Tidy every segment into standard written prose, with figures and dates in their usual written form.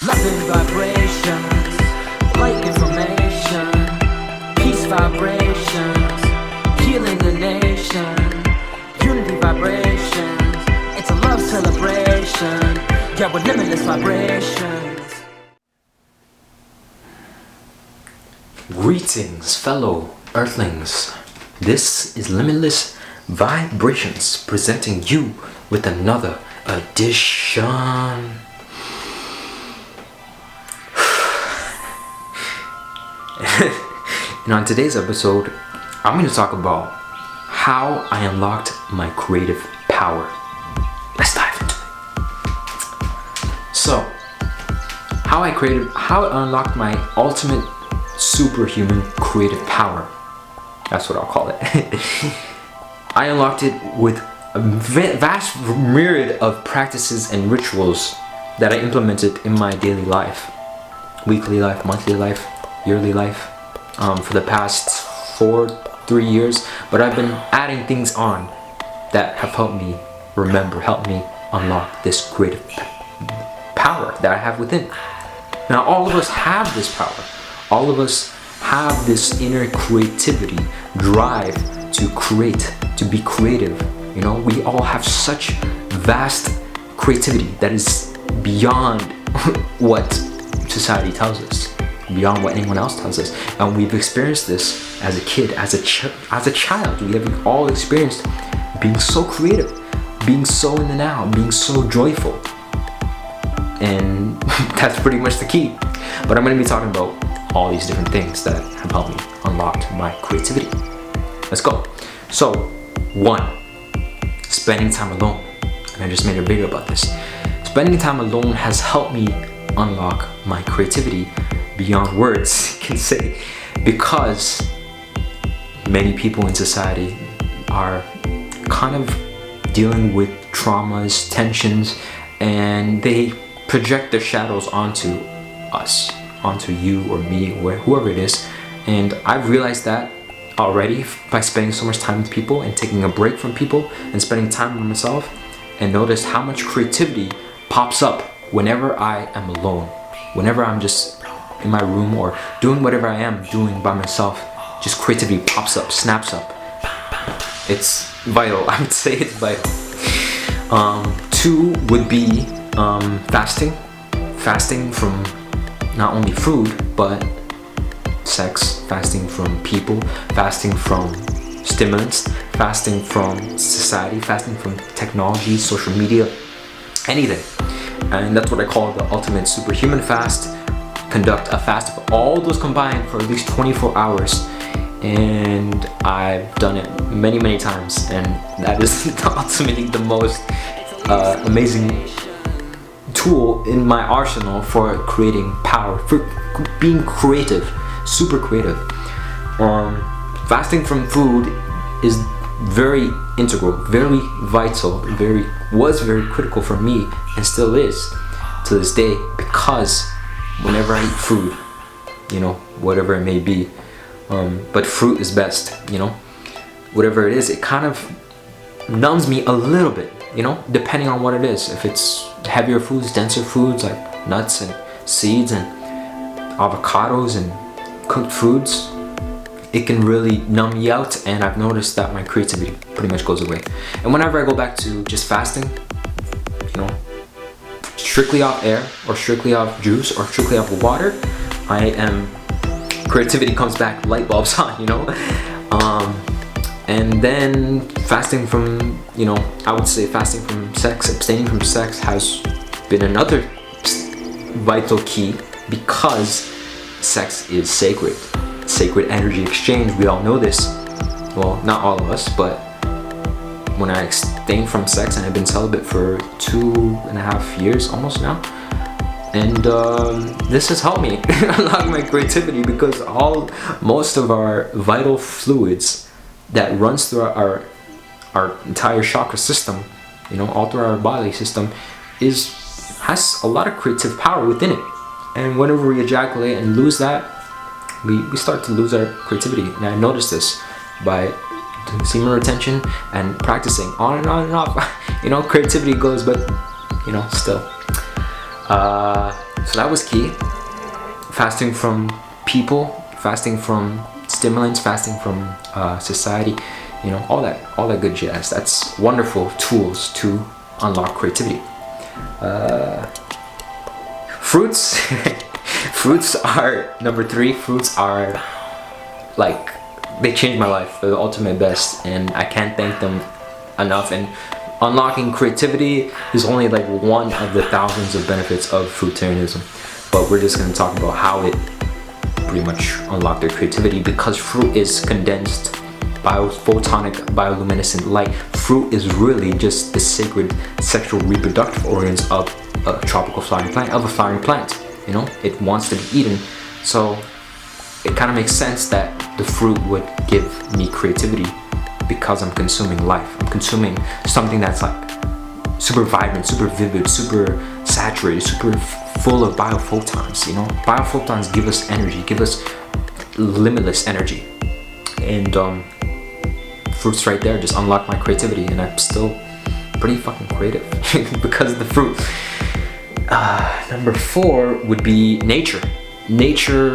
Loving vibrations, light information, peace vibrations, healing the nation, unity vibrations, it's a love celebration, yeah, with limitless vibrations. Greetings, fellow Earthlings. This is Limitless Vibrations presenting you with another edition. And on today's episode, I'm going to talk about how I unlocked my creative power. Let's dive into it. So, how I unlocked my ultimate superhuman creative power. That's what I'll call it. I unlocked it with a vast myriad of practices and rituals that I implemented in my daily life, weekly life, monthly life, yearly life, for the past 3 years. But I've been adding things on that have helped me unlock this creative power that I have within. Now, all of us have this power. All of us have this inner creativity, drive to create, to be creative. You know, we all have such vast creativity that is beyond what society tells us, beyond what anyone else tells us. And we've experienced this as a kid, as a child. We have all experienced being so creative, being so in the now, being so joyful. And that's pretty much the key. But I'm going to be talking about all these different things that have helped me unlock my creativity. Let's go. So, 1, spending time alone. And I just made a video about this. Spending time alone has helped me unlock my creativity beyond words can say, because many people in society are kind of dealing with traumas, tensions, and they project their shadows onto us, onto you or me or whoever it is. And I've realized that already by spending so much time with people and taking a break from people and spending time with myself, and notice how much creativity pops up whenever I am alone, whenever I'm just in my room or doing whatever I am doing by myself. Just creativity pops up, snaps up. It's vital. I would say it's vital. 2 would be fasting from not only food but sex, fasting from people, fasting from stimulants, fasting from society, fasting from technology, social media, anything. And that's what I call the ultimate superhuman fast. Conduct a fast of all those combined for at least 24 hours. And I've done it many times, and that is ultimately the most amazing tool in my arsenal for creating power, for being creative, super creative. Fasting from food is very integral, very vital, was very critical for me, and still is to this day, because whenever I eat food, you know, whatever it may be, but fruit is best, you know, whatever it is, it kind of numbs me a little bit, you know, depending on what it is. If it's heavier foods, denser foods like nuts and seeds and avocados and cooked foods, it can really numb me out, and I've noticed that my creativity pretty much goes away. And whenever I go back to just fasting, you know, strictly off air or strictly off juice or strictly off water, creativity comes back, light bulbs on, you know. And then fasting from, you know, I would say fasting from sex, abstaining from sex has been another vital key, because sex is sacred energy exchange. We all know this. Well, not all of us, but when I abstained from sex, and I've been celibate for 2.5 years almost now, and this has helped me unlock my creativity, because most of our vital fluids that runs through our entire chakra system, you know, all through our body system, has a lot of creative power within it. And whenever we ejaculate and lose that, we start to lose our creativity. And I noticed this by semen retention and practicing on and on and off. You know, creativity goes, but you know, still. So that was key. Fasting from people, fasting from stimulants, fasting from society, you know, all that good jazz. That's wonderful tools to unlock creativity. Fruits. Fruits are number 3. Fruits are like, they changed my life. They're the ultimate best, and I can't thank them enough. And unlocking creativity is only like one of the thousands of benefits of fruitarianism, but we're just going to talk about how it pretty much unlocked their creativity, because fruit is condensed biophotonic bioluminescent light. Fruit is really just the sacred sexual reproductive organs of a tropical flowering plant, you know. It wants to be eaten, so it kind of makes sense that the fruit would give me creativity, because I'm consuming life. I'm consuming something that's like super vibrant, super vivid, super saturated, super full of biophotons, you know. Biophotons give us energy, give us limitless energy, and fruits right there just unlock my creativity, and I'm still pretty fucking creative because of the fruit. Number 4 would be nature. Nature,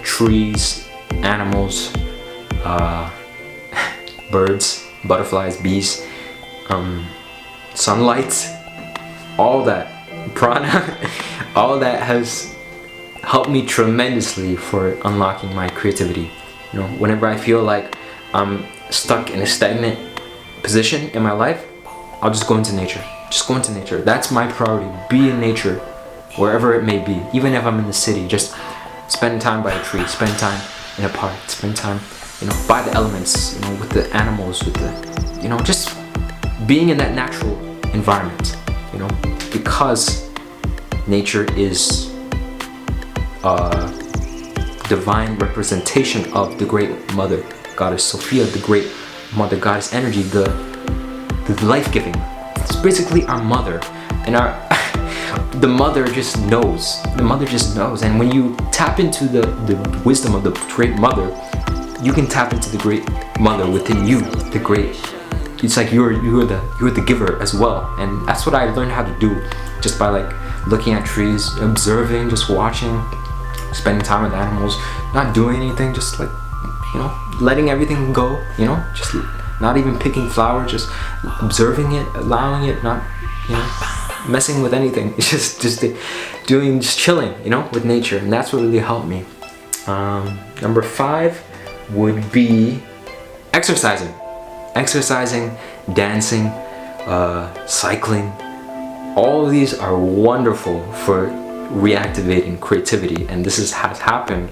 trees, animals, birds, butterflies, bees, sunlight, all that, prana, all that has helped me tremendously for unlocking my creativity. You know, whenever I feel like I'm stuck in a stagnant position in my life, I'll just go into nature. Just go into nature. That's my priority. Be in nature, wherever it may be. Even if I'm in the city, just spend time by a tree, spend time in a park, spend time, you know, by the elements, you know, with the animals, with the, you know, just being in that natural environment, you know, because nature is a divine representation of the great mother goddess Sophia, the great mother goddess energy, the life-giving. It's basically our mother, and our the mother just knows. The mother just knows, and when you tap into the wisdom of the great mother, you can tap into the great mother within you. The great, it's like you're the giver as well, and that's what I learned how to do, just by like looking at trees, observing, just watching, spending time with animals, not doing anything, just like, you know, letting everything go, you know, just not even picking flowers, just observing it, allowing it, not, you know, messing with anything. It's just chilling, you know, with nature, and that's what really helped me. Number 5 would be exercising, dancing, cycling. All of these are wonderful for reactivating creativity, and this has happened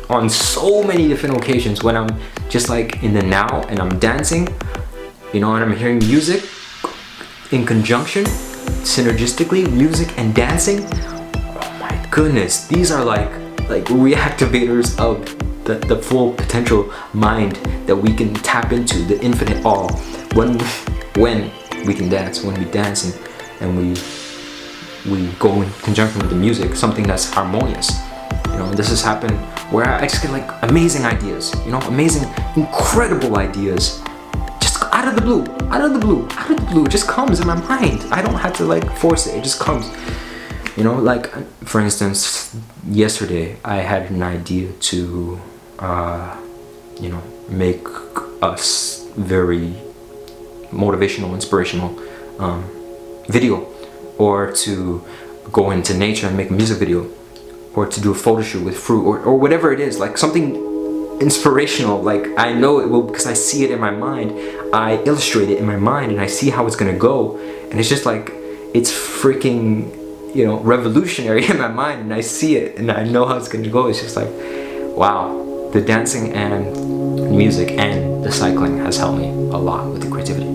on so many different occasions when I'm just like in the now and I'm dancing, you know, and I'm hearing music in conjunction, synergistically, music and dancing. Oh my goodness, these are like reactivators of the full potential mind that we can tap into, the infinite all, when we can dance, when we dance and we go in conjunction with the music, something that's harmonious. You know, this has happened where I just get like amazing ideas, you know, amazing, incredible ideas, just out of the blue, it just comes in my mind. I don't have to like force it just comes. You know, like for instance, yesterday I had an idea to, you know, make a very motivational, inspirational video, or to go into nature and make a music video, or to do a photo shoot with fruit, or whatever it is, like something inspirational. Like I know it will, because I see it in my mind, I illustrate it in my mind, and I see how it's gonna go, and it's just like, it's freaking, you know, revolutionary in my mind, and I see it and I know how it's gonna go. It's just like, wow, the dancing and music and the cycling has helped me a lot with the creativity.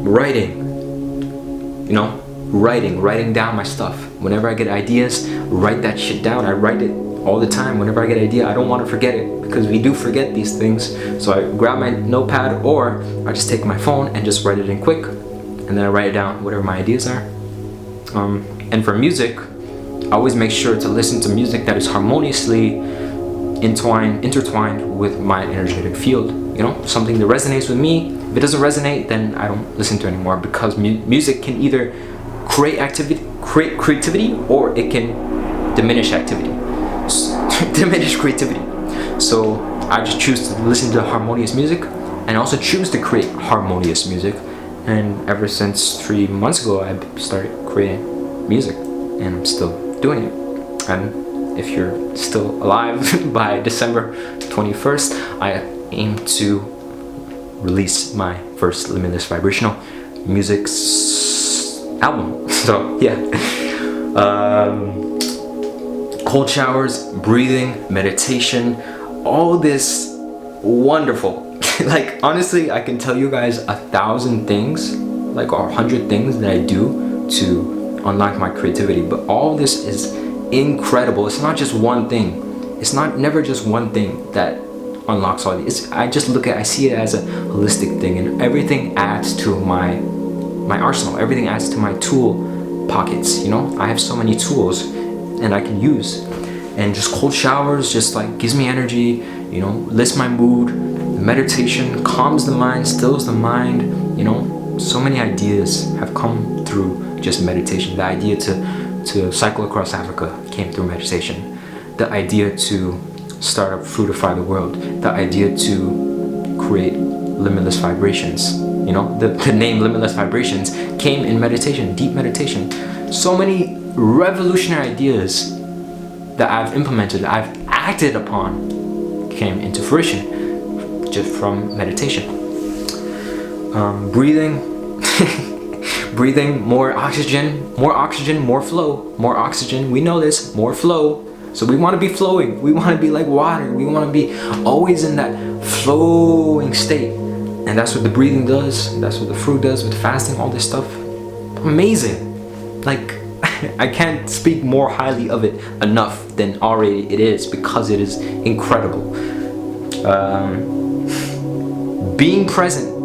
Writing, you know, writing down my stuff. Whenever I get ideas, write that shit down. I write it all the time. Whenever I get an idea, I don't want to forget it, because we do forget these things. So I grab my notepad, or I just take my phone and just write it in quick, and then I write it down, whatever my ideas are. And for music, I always make sure to listen to music that is harmoniously intertwined with my energetic field. You know, something that resonates with me. If it doesn't resonate, then I don't listen to it anymore, because music can either create creativity, or it can diminish activity, diminish creativity. So I just choose to listen to harmonious music, and also choose to create harmonious music. And ever since 3 months ago, I started creating music, and I'm still doing it. And if you're still alive by December 21st, I aim to release my first Limitless Vibrational music album. So yeah, cold showers, breathing, meditation, all this wonderful. Like honestly, I can tell you guys 1,000 things, like, or 100 things that I do to unlock my creativity, but all this is incredible. It's not just one thing. It's never just one thing that unlocks all these. I see it as a holistic thing, and everything adds to my arsenal. Everything adds to my tool pockets. You know, I have so many tools and I can use, and just cold showers just like gives me energy. You know, lifts my mood. Meditation calms the mind, stills the mind. You know, so many ideas have come through just meditation. The idea to cycle across Africa came through meditation. The idea to start up Fruitify the World. The idea to create Limitless Vibrations. You know, the name Limitless Vibrations came in meditation, deep meditation. So many revolutionary ideas that I've implemented, I've acted upon, came into fruition just from meditation. Breathing, breathing, more oxygen, more flow, more oxygen. We know this, more flow. So we want to be flowing. We want to be like water. We want to be always in that flowing state. And that's what the breathing does. That's what the fruit does with fasting, all this stuff. Amazing. Like, I can't speak more highly of it enough than already it is, because it is incredible. Being present.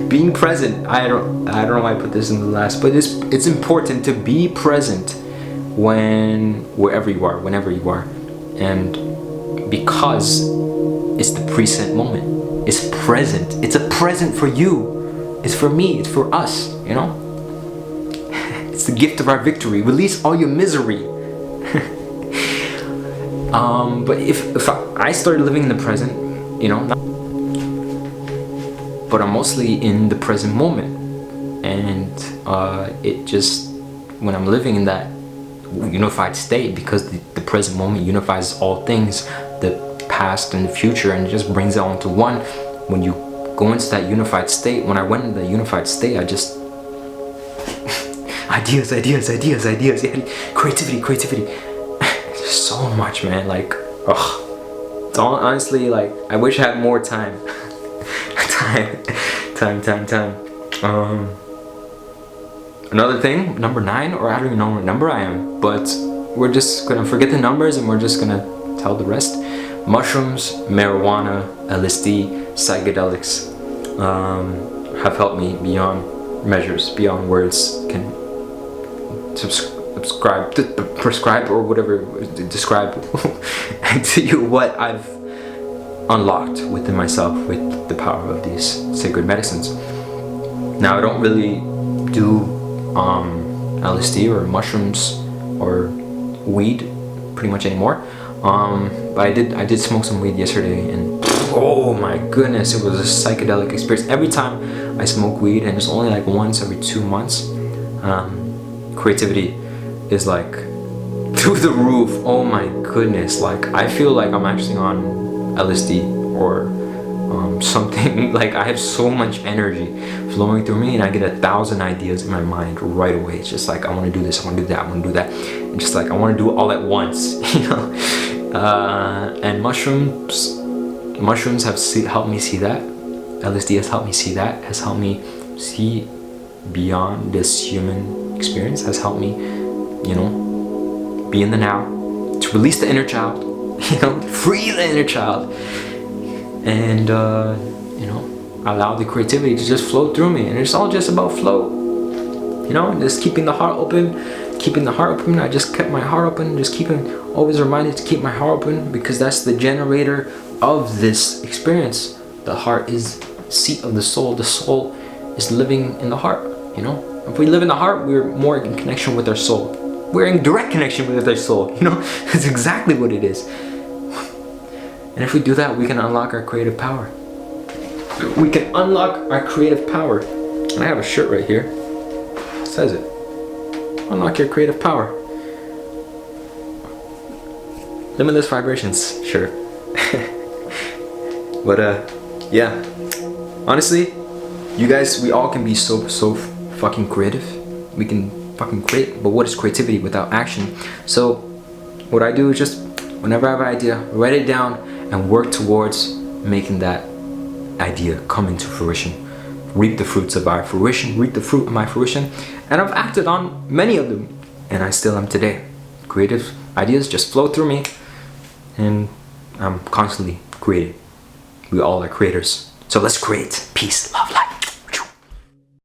Being present. I don't know why I put this in the last, but it's important to be present wherever you are, whenever you are, and because it's the present moment. It's present. It's a present for you. It's for me. It's for us. You know. It's the gift of our victory. Release all your misery. But if I started living in the present, you know, but I'm mostly in the present moment, and it just, when I'm living in that unified state, because the present moment unifies all things, the past and the future, and it just brings it all into one. When you go into that unified state, when I went into the unified state, I just ideas, creativity. There's so much, man. Like, it's all, honestly, like, I wish I had more time. time. Another thing, number 9, or I don't even know what number I am, but we're just gonna forget the numbers and we're just gonna tell the rest. Mushrooms, marijuana, LSD, psychedelics have helped me beyond measures, beyond words can prescribe or whatever, describe to you what I've unlocked within myself with the power of these sacred medicines. Now, I don't really do LSD or mushrooms or weed pretty much anymore, but I did smoke some weed yesterday, and oh my goodness, it was a psychedelic experience. Every time I smoke weed, and it's only like once every 2 months, creativity is like through the roof. Oh my goodness, like I feel like I'm actually on LSD or something. Like, I have so much energy flowing through me, and I get 1,000 ideas in my mind right away. It's just like, I want to do this, I want to do that, I want to do that, and just like I want to do it all at once, you know. And mushrooms have helped me see that. LSD has helped me see that, has helped me see beyond this human experience, has helped me, you know, be in the now, to release the inner child, you know, free the inner child, and you know, allow the creativity to just flow through me. And it's all just about flow, you know, just keeping the heart open. I just kept my heart open, just always reminded to keep my heart open, because that's the generator of this experience. The heart is seat of the soul. The soul is living in the heart, you know. If we live in the heart, we're more in connection with our soul. We're in direct connection with our soul, you know? It's exactly what it is. And if we do that, we can unlock our creative power. We can unlock our creative power. And I have a shirt right here. It says it. Unlock your creative power. Limitless vibrations, sure. But yeah. Honestly, you guys, we all can be so fucking creative. We can fucking create, but what is creativity without action? So what I do is just whenever I have an idea, write it down and work towards making that idea come into fruition. Reap the fruits of our fruition, reap the fruit of my fruition. And I've acted on many of them, and I still am today. Creative ideas just flow through me, and I'm constantly creating. We all are creators. So let's create peace, love, light.